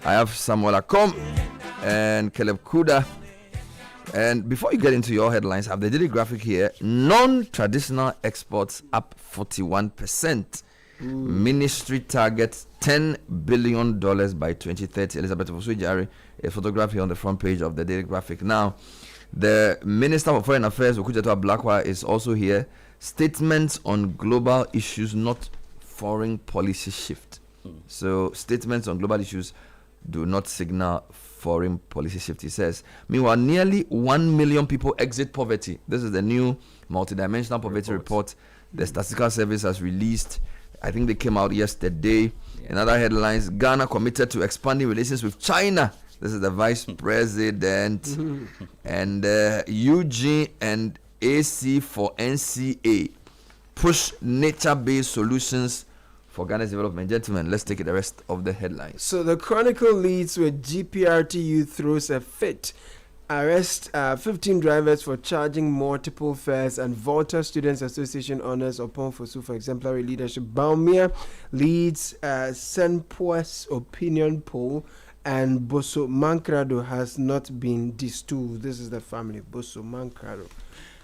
I have Samuel Akom and Caleb Kuda. And before you get into your headlines, I have the daily graphic here. Non-traditional exports up 41%. Ministry targets $10 billion by 2030. Elizabeth Ofosu-Jare, a photograph here on the front page of the daily graphic. Now, the Minister for Foreign Affairs, Ablakwa, is also here. Statements on global issues, not foreign policy shift. So, statements on global issues do not signal foreign policy shift, he says. Meanwhile, nearly 1 million people exit poverty. This is the new multidimensional poverty report the Statistical Service has released. I think they came out yesterday. In other headlines, Ghana committed to expanding relations with China. This is the Vice President. And UG and AC for NCA push nature-based solutions for Ghana's development. Gentlemen, let's take it the rest of the headlines. So the Chronicle leads with GPRTU throws a fit. Arrest 15 drivers for charging multiple fares, and Volta Students Association honors Opon Fosu for exemplary leadership. Baumia leads Senpo's opinion poll, and Boso Mankrado has not been distooled. This is the family, Boso Mankrado.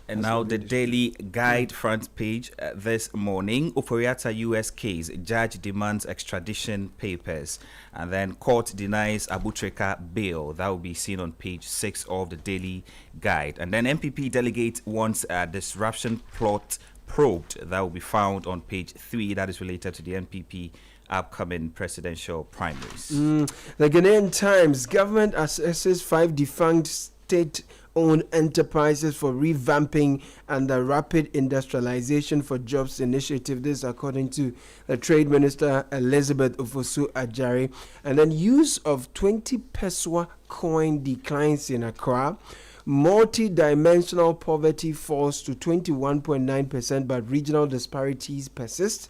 And now the Daily Guide front page this morning. Oforiatta U.S. case. Judge demands extradition papers. And then court denies Abutreka bail. That will be seen on page 6 of the Daily Guide. And then MPP delegate wants a disruption plot probed. That will be found on page 3. That is related to the MPP upcoming presidential primaries. The Ghanaian Times. Government assesses 5 defunct state-owned enterprises for revamping and the rapid industrialization for jobs initiative. This according to the Trade Minister Elizabeth Ofosu-Adjare. And then use of 20 Peswa coin declines in Accra. Multi-dimensional poverty falls to 21.9%, but regional disparities persist.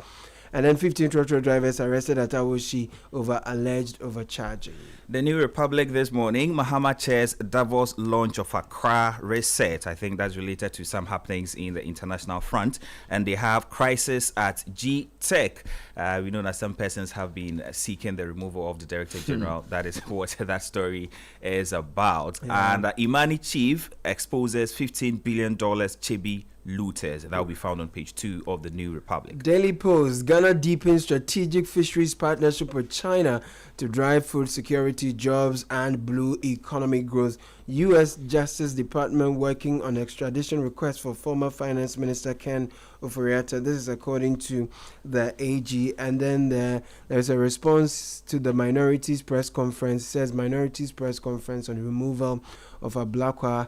And then 15 trotro drivers arrested at Awoshi over alleged overcharging. The New Republic this morning, Mahama chairs Davos launch of Accra Reset. I think that's related to some happenings in the international front. And they have crisis at G-Tech. We know that some persons have been seeking the removal of the Director General. That is what that story is about. Yeah. And Imani Chief exposes $15 billion Chibi looters. That will be found on page 2 of the New Republic. Daily Post. Ghana deepens strategic fisheries partnership with China to drive food security, jobs, and blue economic growth. U.S. Justice Department working on extradition request for former Finance Minister Ken Oforiatta. This is according to the AG. And then there's a response to the minorities press conference. It says minorities press conference on removal of Ablakwa.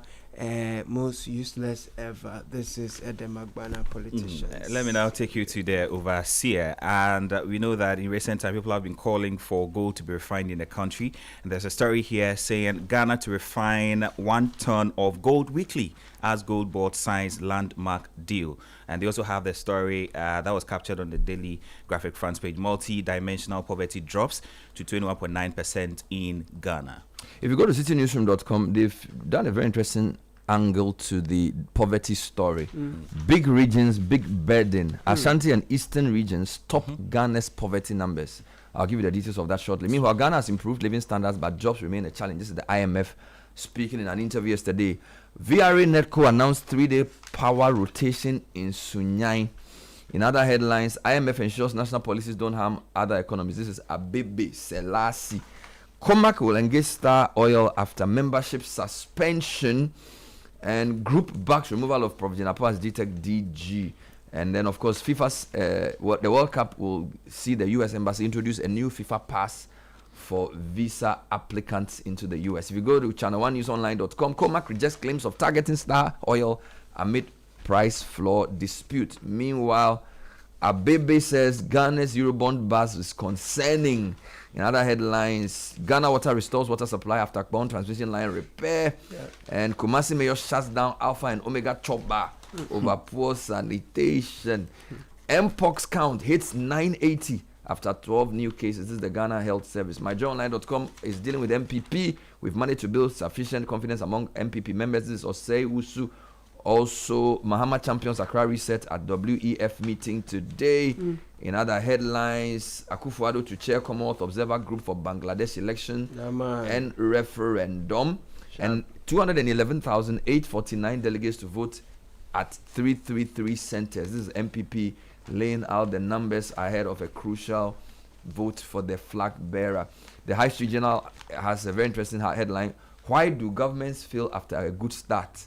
Most useless ever. This is Edem Agbana politicians. Let me now take you to the overseer. And we know that in recent time, people have been calling for gold to be refined in the country. And there's a story here saying Ghana to refine 1 ton of gold weekly as Gold Board signs landmark deal. And they also have the story that was captured on the Daily Graphic front page. Multi-dimensional poverty drops to 21.9% in Ghana. If you go to citinewsroom.com, they've done a very interesting angle to the poverty story. Big regions, big burden. Ashanti and Eastern regions top Ghana's poverty numbers. I'll give you the details of that shortly. Meanwhile, Ghana has improved living standards, but jobs remain a challenge. This is the IMF speaking in an interview yesterday. VRA Netco announced 3-day power rotation in Sunyai. In other headlines, IMF ensures national policies don't harm other economies. This is Abebe Selassie. Comac will engage Star Oil after membership suspension, and group backs removal of Prof. Jinapo as DTEC DG. And then, of course, FIFA's the World Cup will see the U.S. Embassy introduce a new FIFA pass for visa applicants into the U.S. If you go to ChannelOneNewsOnline.com, Comac rejects claims of targeting Star Oil amid price floor dispute. Meanwhile, Abebe says Ghana's Eurobond buzz is concerning. In other headlines, Ghana Water restores water supply after Akbon transmission line repair. And Kumasi Mayor shuts down Alpha and Omega chop bar over poor sanitation. Mpox count hits 980 after 12 new cases. This is the Ghana Health Service. MyJoyOnline.com is dealing with MPP. We've managed to build sufficient confidence among MPP members. This is Osei Usu. Also, Mahama champions Accra Reset at WEF meeting today. In other headlines, Akufo-Addo to chair Commonwealth Observer Group for Bangladesh election and referendum. And 211,849 delegates to vote at 333 centers. This is MPP laying out the numbers ahead of a crucial vote for the flag bearer. The High Street Journal has a very interesting headline. Why do governments fail after a good start?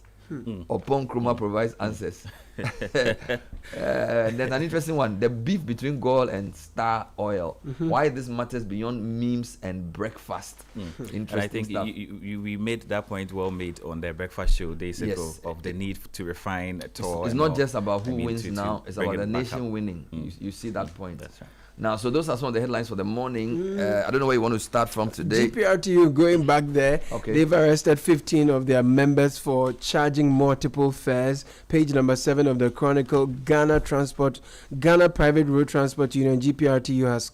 Upon Nkrumah provides answers. There's an interesting one. The beef between Gold and Star Oil. Why this matters beyond memes and breakfast. Interesting and I think stuff. we made that point well made on the breakfast show days ago of the need to refine It's not just about who wins to now. It's about the nation winning. You see that point. That's right. Now, so those are some of the headlines for the morning. I don't know where you want to start from today. GPRTU going back there. Okay. They've arrested 15 of their members for charging multiple fares. Page number 7 of the Chronicle. Ghana Private Road Transport Union, GPRTU, has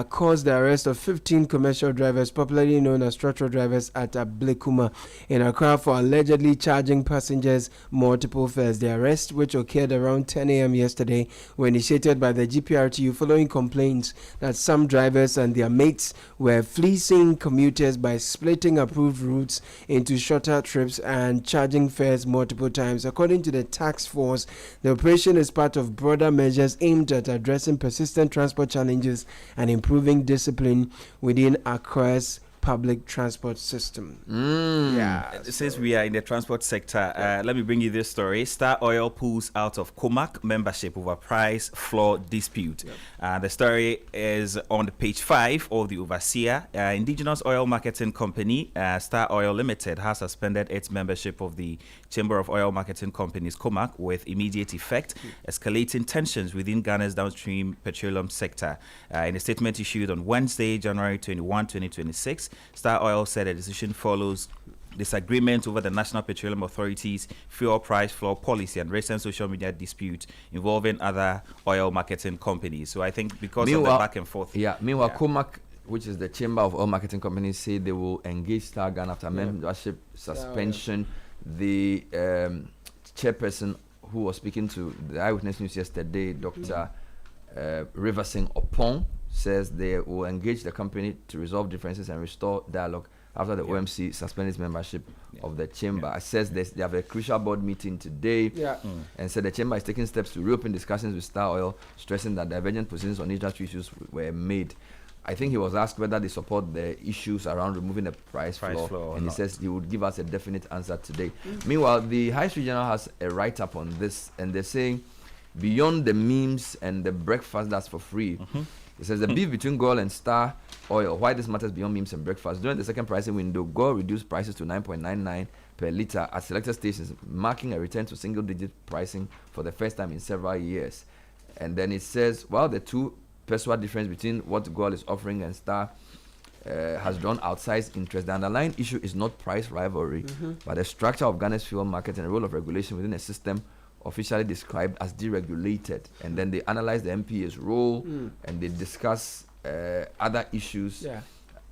caused the arrest of 15 commercial drivers, popularly known as trotro drivers, at Ablakwa in Accra for allegedly charging passengers multiple fares. The arrest, which occurred around 10 a.m. yesterday, were initiated by the GPRTU following complaints that some drivers and their mates were fleecing commuters by splitting approved routes into shorter trips and charging fares multiple times. According to the task force, the operation is part of broader measures aimed at addressing persistent transport challenges and improving discipline within Accra's public transport system. Since we are in the transport sector, let me bring you this story. Star Oil pulls out of Comac membership over price floor dispute. The story is on page 5 of the Overseer. Indigenous Oil Marketing Company, Star Oil Limited, has suspended its membership of the Chamber of Oil Marketing Companies, Comac, with immediate effect, escalating tensions within Ghana's downstream petroleum sector. In a statement issued on Wednesday, January 21, 2026, Star Oil said the decision follows disagreement over the National Petroleum Authority's fuel price floor policy and recent social media dispute involving other oil marketing companies. So I think because of the back and forth. Meanwhile, Comac, which is the Chamber of Oil Marketing Companies, say they will engage Star Ghana after membership suspension. The chairperson who was speaking to the Eyewitness News yesterday, Dr. Riversing Opon, says they will engage the company to resolve differences and restore dialogue after the OMC suspended its membership of the chamber. It says they have a crucial board meeting today and said the chamber is taking steps to reopen discussions with Star Oil, stressing that divergent positions on industry issues were made. I think he was asked whether they support the issues around removing the price floor and he says he would give us a definite answer today. Meanwhile, the High Street Journal has a write-up on this, and they're saying beyond the memes and the breakfast that's for free, it says the beef between Gold and Star Oil. Why this matters beyond memes and breakfast. During the second pricing window, Gold reduced prices to 9.99 per litre at selected stations, marking a return to single-digit pricing for the first time in several years. And then it says, while the two peso difference between what Gold is offering and Star has drawn outsized interest, the underlying issue is not price rivalry, but the structure of Ghana's fuel market and the role of regulation within a system officially described as deregulated. And then they analyze the MPA's role and they discuss other issues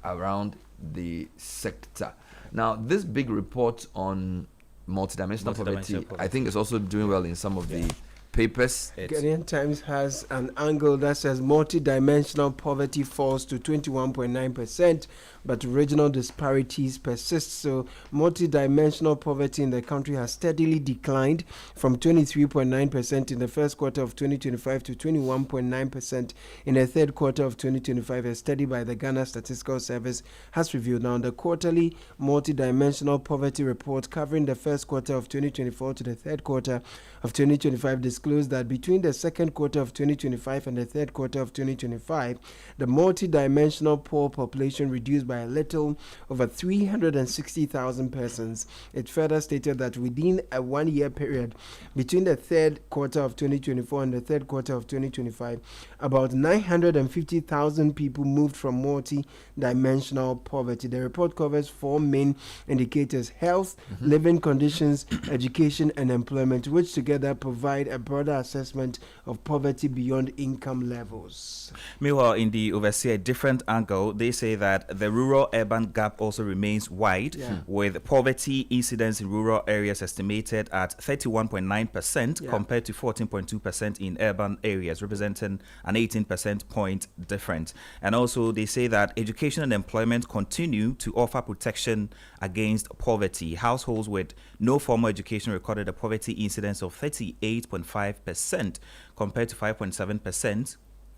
around the sector. Now, this big report on multidimensional poverty, I think is also doing well in some of the papers. Ghanaian Times has an angle that says multidimensional poverty falls to 21.9%, but regional disparities persist. So multidimensional poverty in the country has steadily declined from 23.9% in the first quarter of 2025 to 21.9% in the third quarter of 2025, a study by the Ghana Statistical Service has revealed. Now, the quarterly multidimensional poverty report covering the first quarter of 2024 to the third quarter of 2025 disclosed that between the second quarter of 2025 and the third quarter of 2025, the multidimensional poor population reduced by a little over 360,000 persons. It further stated that within a 1 year period between the third quarter of 2024 and the third quarter of 2025, about 950,000 people moved from multi-dimensional poverty. The report covers 4 main indicators: health, living conditions, education, and employment, which together provide a broad broader assessment of poverty beyond income levels. Meanwhile, in the overseas different angle, they say that the rural-urban gap also remains wide, with poverty incidence in rural areas estimated at 31.9% compared to 14.2% in urban areas, representing an 18% point difference. And also, they say that education and employment continue to offer protection against poverty. Households with no formal education recorded a poverty incidence of 38.5% compared to 5.7%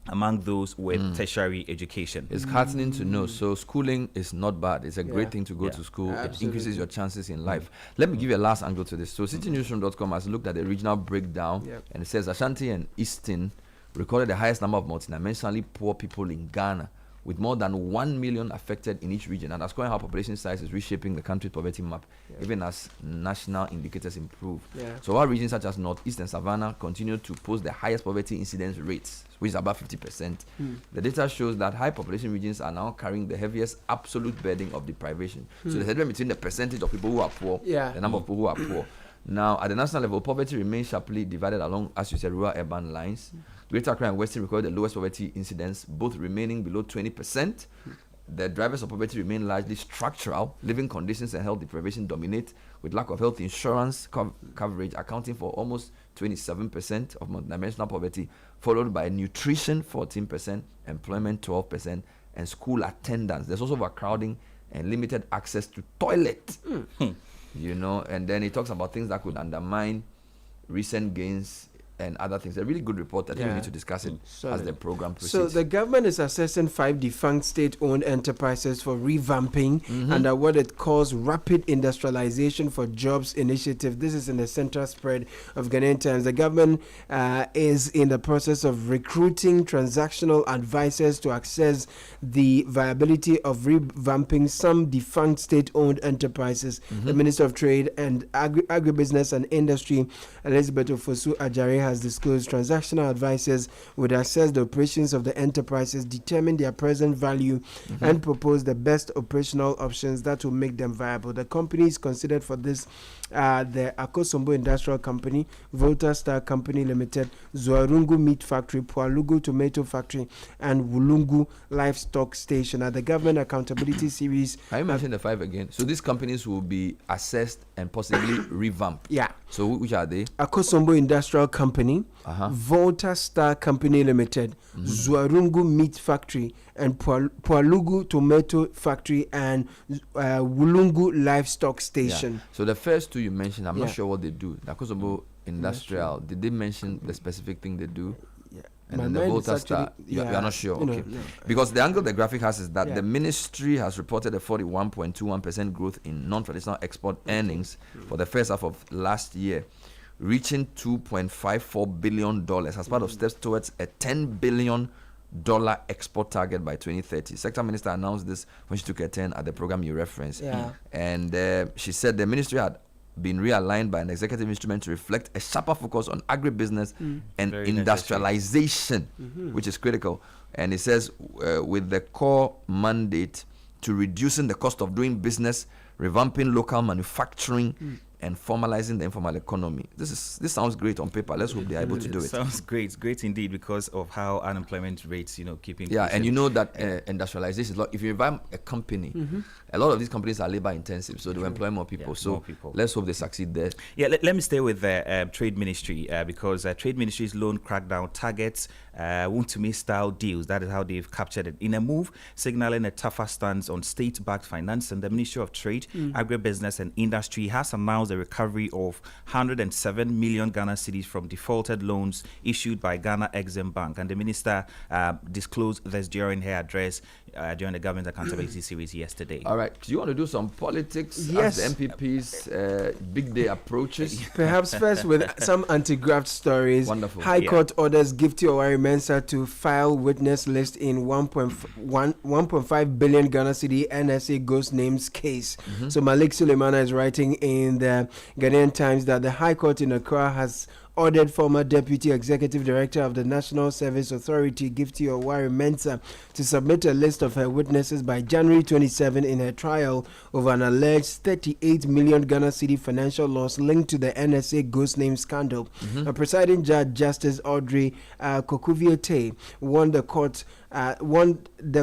among those with tertiary education. It's heartening to know. So schooling is not bad. It's a great thing to go to school. It increases your chances in life. Let me give you a last angle to this. So CitiNewsroom.com has looked at the regional breakdown, and it says Ashanti and Eastern recorded the highest number of multidimensionally poor people in Ghana, with more than 1 million affected in each region, and underscoring how population size is reshaping the country's poverty map, even as national indicators improve. So while regions such as Northeast and Savannah continue to post the highest poverty incidence rates, which is about 50%, the data shows that high population regions are now carrying the heaviest absolute burden of deprivation. So the difference between the percentage of people who are poor, the number of people who are poor. Now, at the national level, poverty remains sharply divided along, as you said, rural-urban lines. Greater Accra and Western recorded the lowest poverty incidence, both remaining below 20%. The drivers of poverty remain largely structural. Living conditions and health deprivation dominate, with lack of health insurance coverage accounting for almost 27% of multidimensional poverty, followed by nutrition 14%, employment 12%, and school attendance. There's also overcrowding and limited access to toilet. You know, and then he talks about things that could undermine recent gains and other things. A really good report. I think we need to discuss it as the program proceeds. So the government is assessing 5 defunct state-owned enterprises for revamping under what it calls Rapid Industrialization for Jobs initiative. This is in the central spread of Ghanaian Times. The government is in the process of recruiting transactional advisors to assess the viability of revamping some defunct state-owned enterprises. The Minister of Trade and Agribusiness and Industry, Elizabeth Ofosu Ajare, has disclosed transactional advisors would assess the operations of the enterprises, determine their present value, and propose the best operational options that will make them viable. The companies considered for this are the Akosombo Industrial Company, Volta Star Company Limited, Zuarungu Meat Factory, Pualugu Tomato Factory, and Wulungu Livestock Station. At the Government Accountability Series. Can you mention the 5 again? So these companies will be assessed and possibly revamped. So which are they? Akosombo Industrial Company, Volta Star Company Limited, Zuarungu Meat Factory, and Pualugu Tomato Factory, and Wulungu Livestock Station. So the first 2 you mentioned, I'm not sure what they do. The Akosombo Industrial, did they mention the specific thing they do? And then the Volta Star, you are not sure. Okay. Because the angle the graphic has is that the ministry has reported a 41.21% growth in non-traditional export earnings for the first half of last year, reaching $2.54 billion as part of steps towards a $10 billion export target by 2030. Sector Minister announced this when she took a turn at the program you referenced. And she said the ministry had been realigned by an executive instrument to reflect a sharper focus on agribusiness and industrialization, which is critical. And it says with the core mandate to reducing the cost of doing business, revamping local manufacturing, and formalizing the informal economy. This sounds great on paper. Let's hope they are able to do it. Sounds great indeed, because of how unemployment rates, keep increasing. And you know that industrialization, if you revamp a company, a lot of these companies are labor intensive, so they will employ more people. Let's hope they succeed there. Let me stay with the Trade Ministry, because Trade Ministry's loan crackdown targets want-to-me style deals. That is how they've captured it. In a move signaling a tougher stance on state-backed finance, and the Ministry of Trade, Agribusiness and Industry has announced the recovery of 107 million Ghana cedis from defaulted loans issued by Ghana Exim Bank. And the minister disclosed this during her address during the Government Accountability Series yesterday. All right. Do you want to do some politics as the MPP's big day approaches? Perhaps first with some anti-graft stories. Wonderful. High Court orders Gifty Owari Mensah to file witness list in 1.5 billion Ghana cedi NSA ghost names case. So Malik Suleimana is writing in the Ghanaian Times that the High Court in Accra has ordered former Deputy Executive Director of the National Service Authority, Gifty Owari Mensah, to submit a list of her witnesses by January 27 in her trial over an alleged 38 million Ghana Citi financial loss linked to the NSA ghost name scandal. A presiding judge, Justice Audrey Kokuviete, warned the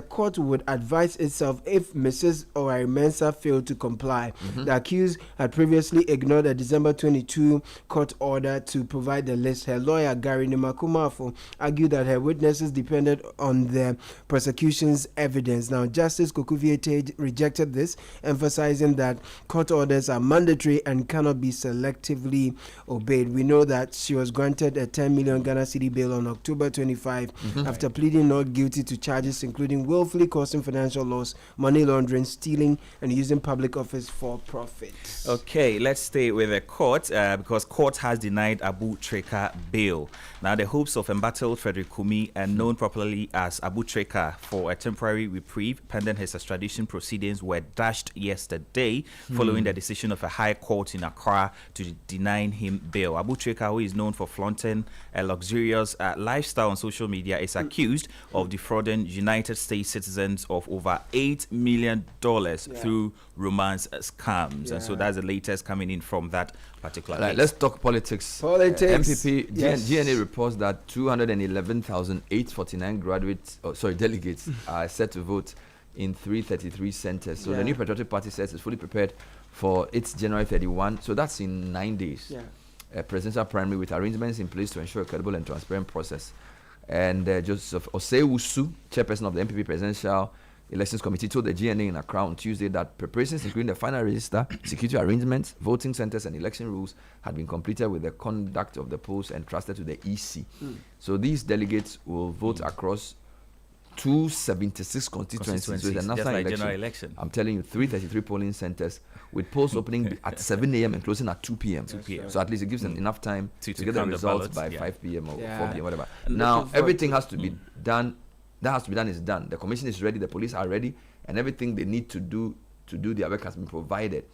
court would advise itself if Mrs. Owari Mensah failed to comply. The accused had previously ignored a December 22 court order to provide the list. Her lawyer, Gary Nimakumafo, argued that her witnesses depended on the prosecution's evidence. Now, Justice Kokuviete rejected this, emphasizing that court orders are mandatory and cannot be selectively obeyed. We know that she was granted a 10 million Ghana Citi bail on October 25 after pleading not guilty to charges including willfully causing financial loss, money laundering, stealing, and using public office for profit. Okay, let's stay with the court because court has denied Abu Treka bail. Now, the hopes of embattled Frederick Kumi, and known popularly as Abu Treka, for a temporary reprieve pending his extradition proceedings were dashed yesterday following the decision of a high court in Accra to deny him bail. Abu Treka, who is known for flaunting a luxurious lifestyle on social media, is accused of defrauding United States citizens of over $8 million through romance scams. And so that's the latest coming in from that particular case. Let's talk politics. MPP, GNA reports that 211,849 delegates are set to vote in 333 centers. So the New Patriotic Party says it's fully prepared for its January 31. So that's in 9 days. A presidential primary with arrangements in place to ensure a credible and transparent process. And Joseph Osei-Wusu, chairperson of the MPP Presidential Elections Committee, told the GNA in Accra on Tuesday that preparations, including the final register, security arrangements, voting centers, and election rules, had been completed with the conduct of the polls entrusted to the EC. So these delegates will vote across 276 constituencies with a national election. I'm telling you, 333 polling centers with polls opening at 7 a.m. and closing at 2 p.m. So at least it gives them enough time to get the results by 5 p.m. or 4 p.m. whatever. Now everything has to be done. That has to be done is done. The commission is ready. The police are ready, and everything they need to do their work has been provided.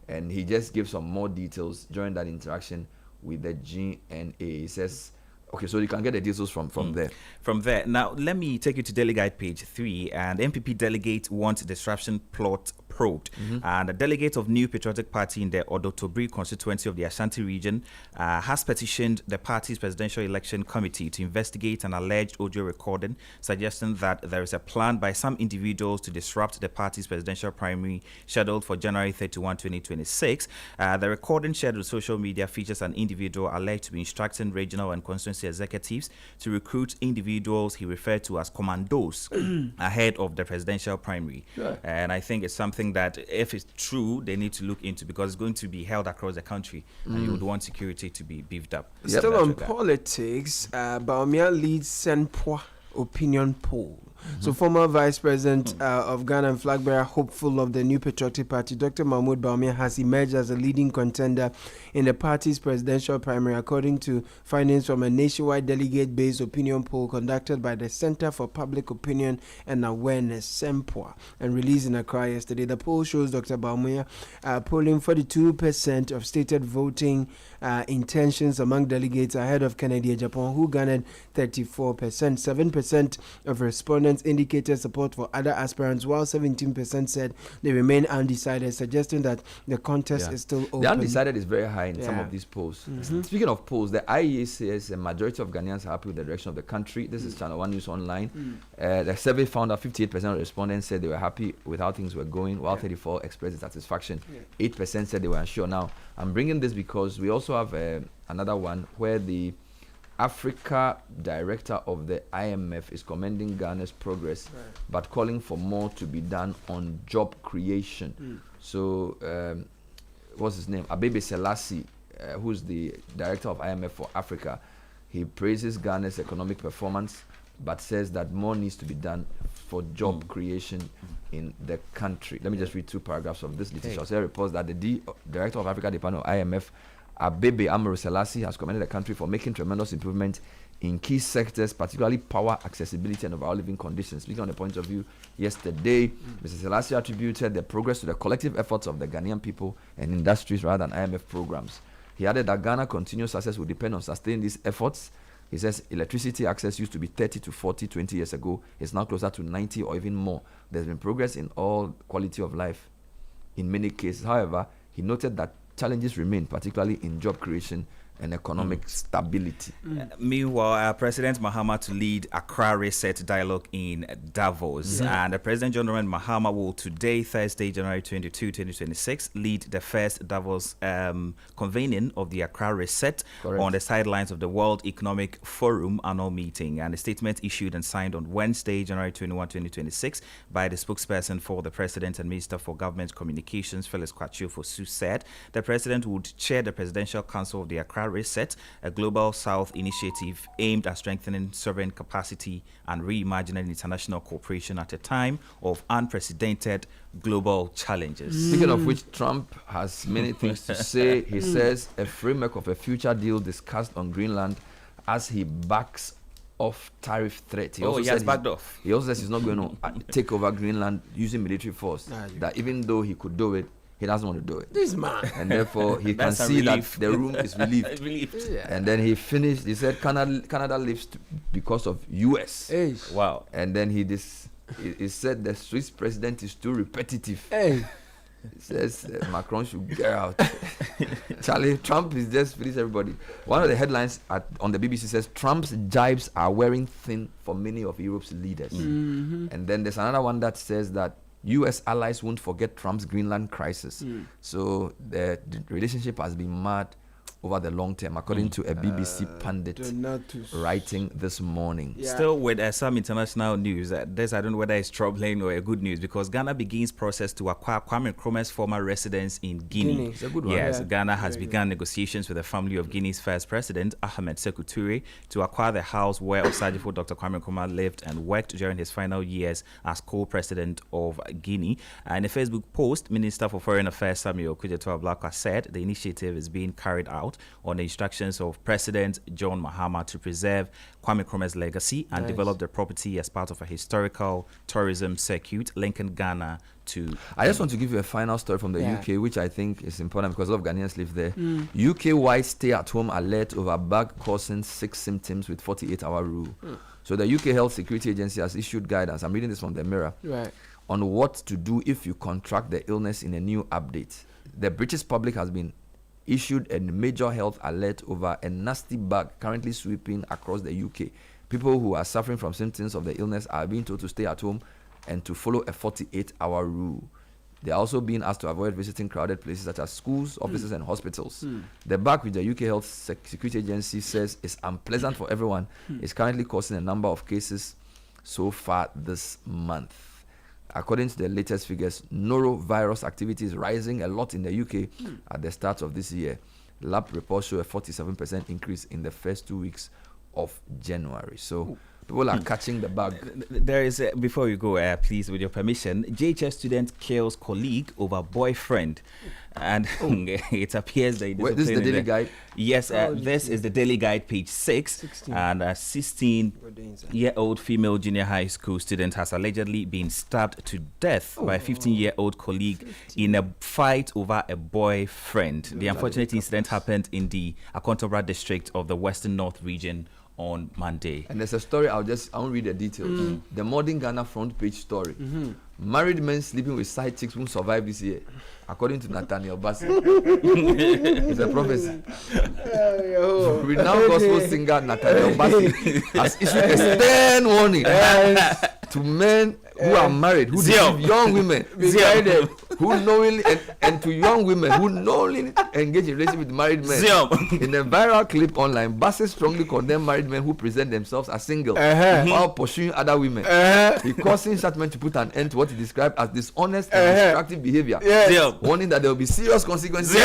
And he just gives some more details during that interaction with the GNA. He says, okay, so you can get the details from there. From there. Now, let me take you to Delegate page 3. And MPP delegate wants disruption plot probed. And the delegate of New Patriotic Party in the Odotobri constituency of the Ashanti region has petitioned the party's presidential election committee to investigate an alleged audio recording suggesting that there is a plan by some individuals to disrupt the party's presidential primary scheduled for January 31, 2026. The recording shared on social media features an individual alleged to be instructing regional and constituency executives to recruit individuals he referred to as commandos ahead of the presidential primary. And I think it's something that, if it's true, they need to look into, because it's going to be held across the country and you would want security to be beefed up. Still on politics, Baumia leads Senpoa opinion poll. So former Vice President of Ghana and flag bearer hopeful of the New Patriotic Party, Dr. Mahmoud Baumia, has emerged as a leading contender in the party's presidential primary, according to findings from a nationwide delegate-based opinion poll conducted by the Center for Public Opinion and Awareness, SEMPOA, and released in Accra yesterday. The poll shows Dr. Baumia polling 42% of stated voting intentions among delegates ahead of Kennedy Japan, who garnered 34%. 7% of respondents indicated support for other aspirants, while 17% said they remain undecided, suggesting that the contest is still open. The undecided is very high in some of these polls. Speaking of polls, the IEA says a majority of Ghanaians are happy with the direction of the country. This is ChannelOne News Online. The survey found that 58% of respondents said they were happy with how things were going, while 34% expressed satisfaction. 8% said they were unsure. Now, I'm bringing this because we also have another one where the Africa director of the IMF is commending Ghana's progress, but calling for more to be done on job creation. So, what's his name? Abebe Selassie, who's the director of IMF for Africa, he praises Ghana's economic performance, but says that more needs to be done for job creation in the country. Let me just read 2 paragraphs of this. Letitia Osei reports that the director of Africa Department of IMF, Abebe Amaro Selassie, has commended the country for making tremendous improvement in key sectors, particularly power, accessibility, and overall living conditions. Speaking on the point of view yesterday, Mr. Selassie attributed the progress to the collective efforts of the Ghanaian people and industries rather than IMF programs. He added that Ghana's continued success will depend on sustaining these efforts. He says electricity access used to be 30 to 40, 20 years ago. It's now closer to 90 or even more. There's been progress in all quality of life in many cases. However, he noted that challenges remain, particularly in job creation and economic stability. Meanwhile, President Mahama to lead Accra Reset dialogue in Davos. And President John Dramani Mahama will today, Thursday, January 22, 2026, lead the first Davos convening of the Accra Reset on the sidelines of the World Economic Forum annual meeting. And a statement issued and signed on Wednesday, January 21, 2026, by the spokesperson for the President and Minister for Government Communications, Felix Kwachio-Fosu, said the President would chair the Presidential Council of the Accra Reset, a global South initiative aimed at strengthening sovereign capacity and reimagining international cooperation at a time of unprecedented global challenges. Speaking of which, Trump has many things to say. He says a framework of a future deal discussed on Greenland as he backs off tariff threat. He has backed off. He also says he's not going to take over Greenland using military force. That even though he could do it, he doesn't want to do it. This man. And therefore, he can see that the room is relieved. And then he finished, he said Canada lives because of US. Wow. And then he said the Swiss president is too repetitive. He says Macron should get out. Charlie, Trump is just please everybody. One of the headlines on the BBC says Trump's jibes are wearing thin for many of Europe's leaders. And then there's another one that says that US allies won't forget Trump's Greenland crisis. So the relationship has been mad over the long term, according to a BBC pundit writing this morning. Still with some international news, this I don't know whether it's troubling or a good news, because Ghana begins process to acquire Kwame Nkrumah's former residence in Guinea. It's a good one. Yes, Ghana has begun negotiations with the family of Guinea's first president, Ahmed Sekou Toure, to acquire the house where Osagyefo Dr. Kwame Nkrumah lived and worked during his final years as co-president of Guinea. In a Facebook post, Minister for Foreign Affairs Samuel Okudzeto Ablakwa said the initiative is being carried out on the instructions of President John Mahama to preserve Kwame Nkrumah's legacy and develop the property as part of a historical tourism circuit linking Ghana to... I just want to give you a final story from the UK, which I think is important because a lot of Ghanaians live there. UK-wide stay-at-home alert over bug causing 6 symptoms with 48-hour rule. So the UK Health Security Agency has issued guidance. I'm reading this from the Mirror. On what to do if you contract the illness in a new update. The British public has been issued a major health alert over a nasty bug currently sweeping across the UK. People who are suffering from symptoms of the illness are being told to stay at home and to follow a 48-hour rule. They are also being asked to avoid visiting crowded places such as schools, offices, and hospitals. The bug, which the UK Health Security Agency says is unpleasant for everyone, is currently causing a number of cases so far this month. According to the latest figures, norovirus activity is rising a lot in the UK at the start of this year. Lab reports show a 47% increase in the first 2 weeks of January. So people are catching the bug. There is, before you go, please, with your permission, JHS student kills colleague over boyfriend. And it appears that Wait, this is the Daily Guide? Yes, this is the Daily Guide, page 6. 16. And a 16-year-old female junior high school student has allegedly been stabbed to death by a 15-year-old colleague in a fight over a boyfriend. The unfortunate incident happened in the Akontobra district of the Western North region on Monday. And there's a story, I won't read the details. The Modern Ghana front page story. Married men sleeping with side chicks won't survive this year, according to Nathaniel Bassey. It's a prophecy. Renowned gospel singer Nathaniel Bassey has issued a stern warning to men who are married, who deceive young women, who knowingly and to young women who knowingly engage in relationship with married men. In a viral clip online, Bassey strongly condemned married men who present themselves as single while pursuing other women. He causing such men to put an end to what he described as dishonest and destructive behavior, warning that there will be serious consequences.